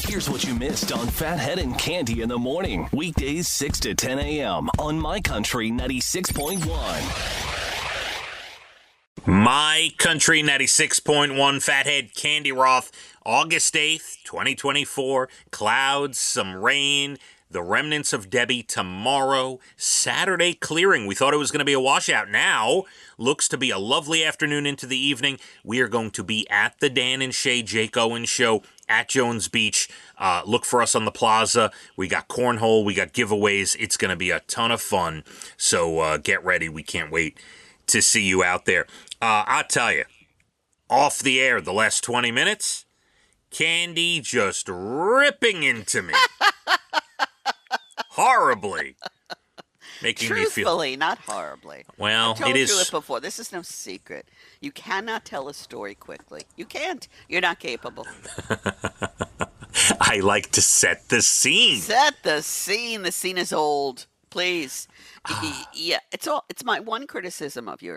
Here's what you missed on Phathead and Cande in the morning. Weekdays 6 to 10 a.m. on My Country 96.1. My Country 96.1, Phathead, Cande Roth, August 8th, 2024. Clouds, some rain, the remnants of Debbie tomorrow. Saturday clearing. We thought it was going to be a washout. Now, looks to be a lovely afternoon into the evening. We are going to be at the Dan and Shay Jake Owens Show at Jones Beach. Look for us on the plaza. We got cornhole. We got giveaways. It's going to be a ton of fun. So get ready. We can't wait to see you out there. I'll tell you, off the air the last 20 minutes, Cande just ripping into me. Horribly. Making me feel... Truthfully, not horribly. Well, I've told it is... you it before. This is no secret. You cannot tell a story quickly. You can't. You're not capable. I like to set the scene. Set the scene. The scene is old. Please. Yeah, it's my one criticism of you.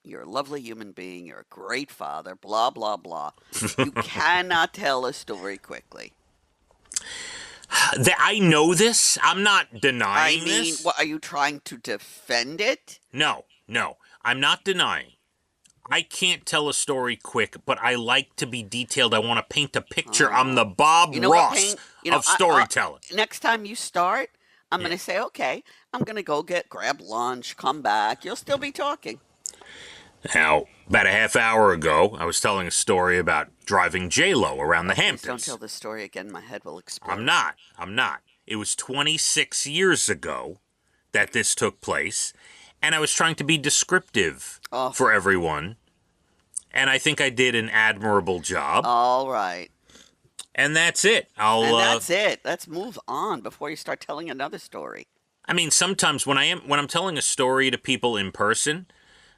You're a lovely human being. You're a great father. Blah, blah, blah. You cannot tell a story quickly. I know this. I'm not denying this. What, are you trying to defend it? No. I'm not denying. I can't tell a story quick, but I like to be detailed. I want to paint a picture. I'm the Bob Ross of storytelling. Next time you start, I'm going to say, okay, I'm going to go grab lunch, come back. You'll still be talking. Now, about a half hour ago, I was telling a story about driving J-Lo around the Hamptons. Don't tell the story again. My head will explode. I'm not. It was 26 years ago that this took place, and I was trying to be descriptive for everyone, and I think I did an admirable job. All right. And that's it. That's it. Let's move on before you start telling another story. I mean, sometimes when I'm telling a story to people in person,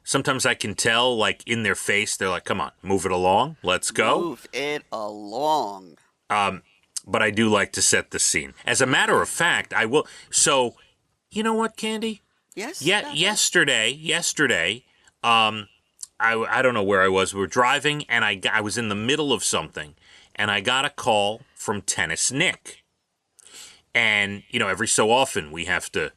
sometimes I can tell, like, in their face, they're like, come on, move it along. Let's go. Move it along. But I do like to set the scene. As a matter of fact, I will. So, you know what, Cande? Yes? Yeah, yesterday, I don't know where I was. We were driving, and I was in the middle of something, and I got a call from Tennis Nick. And, every so often we have to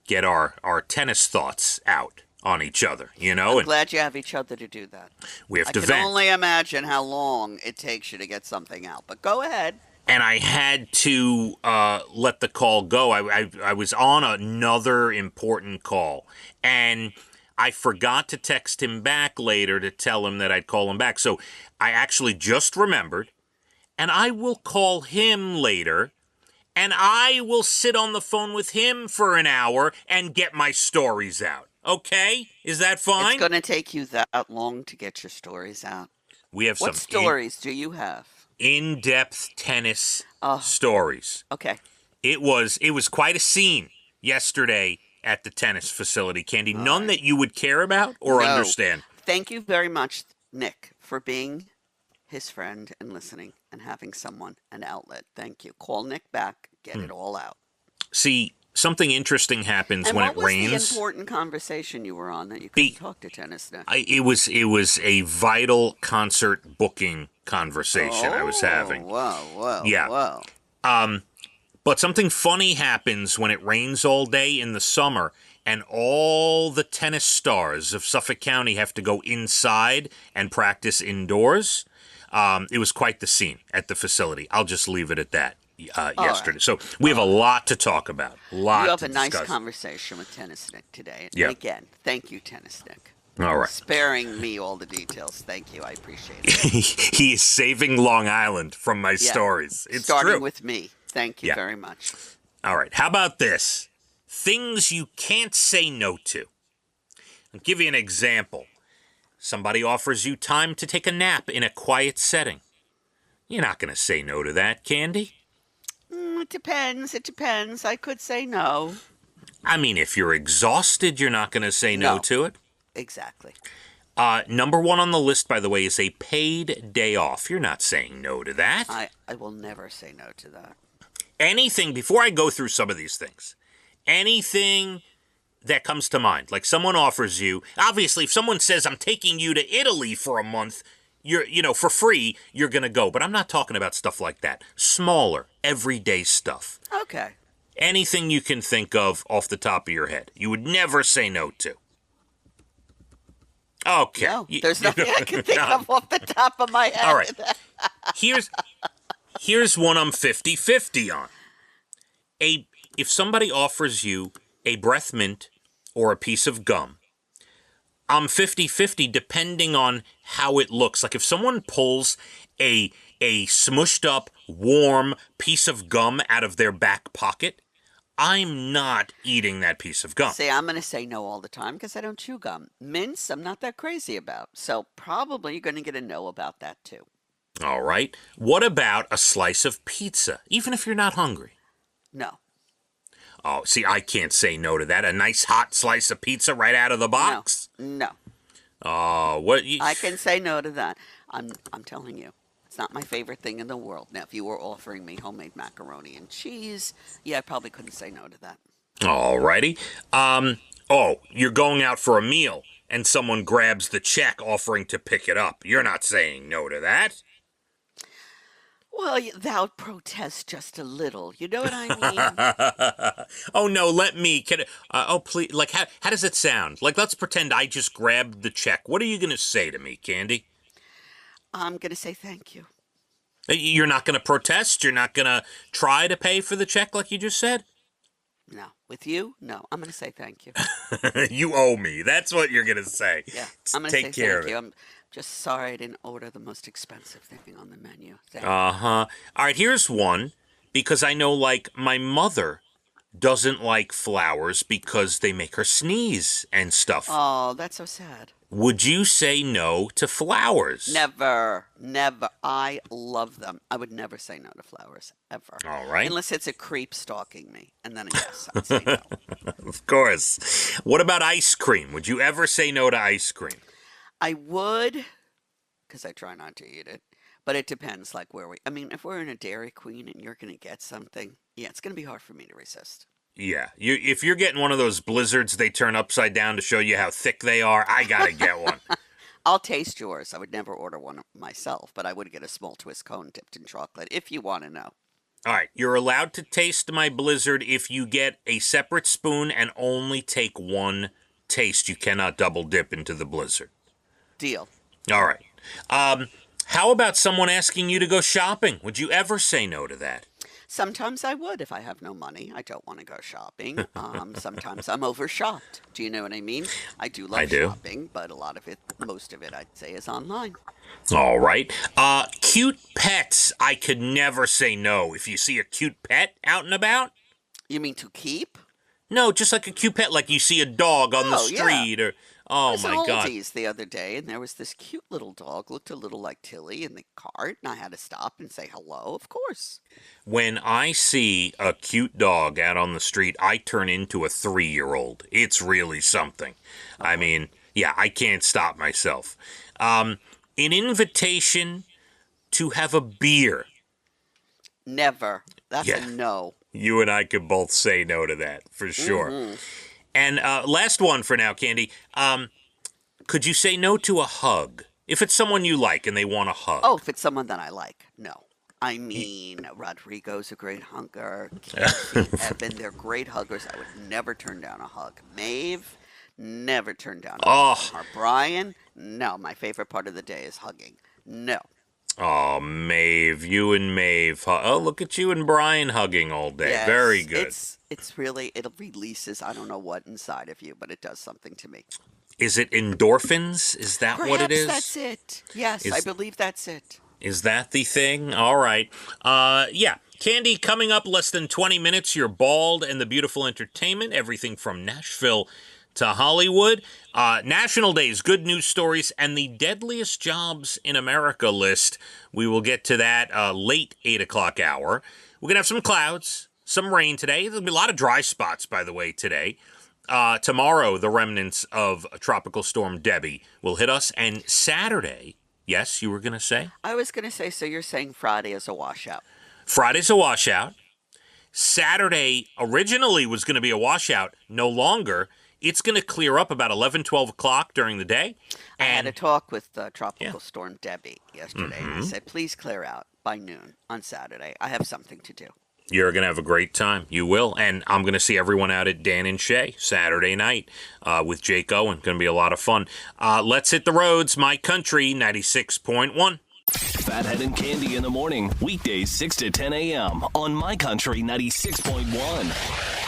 get our tennis thoughts out on each other, I'm glad you have each other to do that. We have to vent. I can only imagine how long it takes you to get something out, but go ahead. And I had to let the call go. I was on another important call, and I forgot to text him back later to tell him that I'd call him back. So I actually just remembered, and I will call him later, and I will sit on the phone with him for an hour and get my stories out. Okay? Is that fine? It's going to take you that long to get your stories out. We have What stories do you have? In-depth tennis stories. Okay. It was quite a scene yesterday at the tennis facility, Cande. None that you would care about or understand. Thank you very much, Nick, for being his friend and listening and having an outlet. Thank you. Call Nick back. Get it all out. See, something interesting happens when it rains. What was the important conversation you were on that you couldn't talk to Tennis Nick? It was a vital concert booking conversation I was having. Whoa. Yeah. Whoa. But something funny happens when it rains all day in the summer, and all the tennis stars of Suffolk County have to go inside and practice indoors. It was quite the scene at the facility. I'll just leave it at that. Yesterday. Right. So we have a lot to talk about. You have a nice conversation with Tennis Nick today. Yeah. And again, thank you, Tennis Nick. All right. Sparing me all the details. Thank you. I appreciate it. He is saving Long Island from my stories. It's starting true. with me. Thank you very much. All right. How about this? Things you can't say no to. I'll give you an example. Somebody offers you time to take a nap in a quiet setting. You're not going to say no to that, Cande. It depends. I could say no. I mean, if you're exhausted, you're not going to say no to it. Exactly. Number one on the list, by the way, is a paid day off. You're not saying no to that. I will never say no to that. Anything, before I go through some of these things, anything that comes to mind, like someone offers you, obviously, if someone says, I'm taking you to Italy for a month, for free, you're going to go. But I'm not talking about stuff like that. Smaller, everyday stuff. Okay. Anything you can think of off the top of your head. You would never say no to. Okay. No, there's nothing I can think of off the top of my head. All right. Here's one I'm 50-50 on. If somebody offers you a breath mint or a piece of gum, I'm 50-50 depending on how it looks. Like if someone pulls a smushed up, warm piece of gum out of their back pocket, I'm not eating that piece of gum. See, I'm going to say no all the time because I don't chew gum. Mints, I'm not that crazy about. So probably you're going to get a no about that too. All right. What about a slice of pizza, even if you're not hungry? No. Oh, see, I can't say no to that. A nice hot slice of pizza right out of the box? No. Oh, what? I can say no to that. I'm telling you. It's not my favorite thing in the world. Now, if you were offering me homemade macaroni and cheese, yeah, I probably couldn't say no to that. All righty. You're going out for a meal, and someone grabs the check offering to pick it up. You're not saying no to that. Well, thou protest just a little. You know what I mean? Oh, no, let me. Please. Like, how does it sound? Like, let's pretend I just grabbed the check. What are you going to say to me, Candy? I'm going to say thank you. You're not going to protest? You're not going to try to pay for the check like you just said? No. With you? No. I'm going to say thank you. You owe me. That's what you're going to say. Yeah. I'm going to say Take care thank of you. it. I'm just sorry I didn't order the most expensive thing on the menu. Uh-huh. All right, here's one, because I know, like, my mother doesn't like flowers because they make her sneeze and stuff. Oh, that's so sad. Would you say no to flowers? Never. Never. I love them. I would never say no to flowers, ever. All right. Unless it's a creep stalking me. And then, yes, I'd say no. Of course. What about ice cream? Would you ever say no to ice cream? I would, because I try not to eat it. But it depends, like, if we're in a Dairy Queen and you're going to get something, yeah, it's going to be hard for me to resist. Yeah, if you're getting one of those blizzards they turn upside down to show you how thick they are, I gotta get one. I'll taste yours. I would never order one myself, but I would get a small twist cone dipped in chocolate, if you want to know. All right, you're allowed to taste my blizzard if you get a separate spoon and only take one taste. You cannot double dip into the blizzard. Deal. All right. How about someone asking you to go shopping? Would you ever say no to that? Sometimes I would if I have no money. I don't want to go shopping. Sometimes I'm overshopped. Do you know what I mean? I do love shopping, but most of it, I'd say, is online. All right. Cute pets, I could never say no. If you see a cute pet out and about. You mean to keep? No, just like a cute pet, like you see a dog on the street or... Oh, my God. I was at Aldi's the other day, and there was this cute little dog, looked a little like Tilly in the cart, and I had to stop and say hello, of course. When I see a cute dog out on the street, I turn into a 3-year-old. It's really something. Oh. I mean, yeah, I can't stop myself. An invitation to have a beer. Never. That's a no. You and I could both say no to that, for sure. Mm-hmm. And last one for now, Candy. Could you say no to a hug? If it's someone you like and they want a hug. Oh, if it's someone that I like, no. I mean, Rodrigo's a great hugger. Casey, Evan, they're great huggers. I would never turn down a hug. Maeve, never turn down a hug. Or Brian, no. My favorite part of the day is hugging. No. Oh, Maeve, you and Maeve. Oh, look at you and Brian hugging all day. Yes, very good. It's really, it releases, I don't know what inside of you, but it does something to me. Is it endorphins? Is that Perhaps what it is? That's it. Yes, I believe that's it. Is that the thing? All right. Yeah. Candy, coming up less than 20 minutes, you're bald and the beautiful entertainment, everything from Nashville to Hollywood. National Days, good news stories, and the deadliest jobs in America list. We will get to that late 8 o'clock hour. We're going to have some clouds, some rain today. There'll be a lot of dry spots, by the way, today. Tomorrow, the remnants of Tropical Storm Debbie will hit us. And Saturday, yes, you were going to say? I was going to say, so you're saying Friday is a washout. Friday's a washout. Saturday originally was going to be a washout, no longer. It's going to clear up about 11, 12 o'clock during the day. I had And a talk with Tropical Storm Debbie yesterday, and I said, please clear out by noon on Saturday. I have something to do. you're going to have a great time. You will. And I'm going to see everyone out at Dan and Shay Saturday night with Jake Owen. Going to be a lot of fun. Let's hit the roads. My Country 96.1. Phathead and Cande in the morning, weekdays 6 to 10 a.m. on My Country 96.1.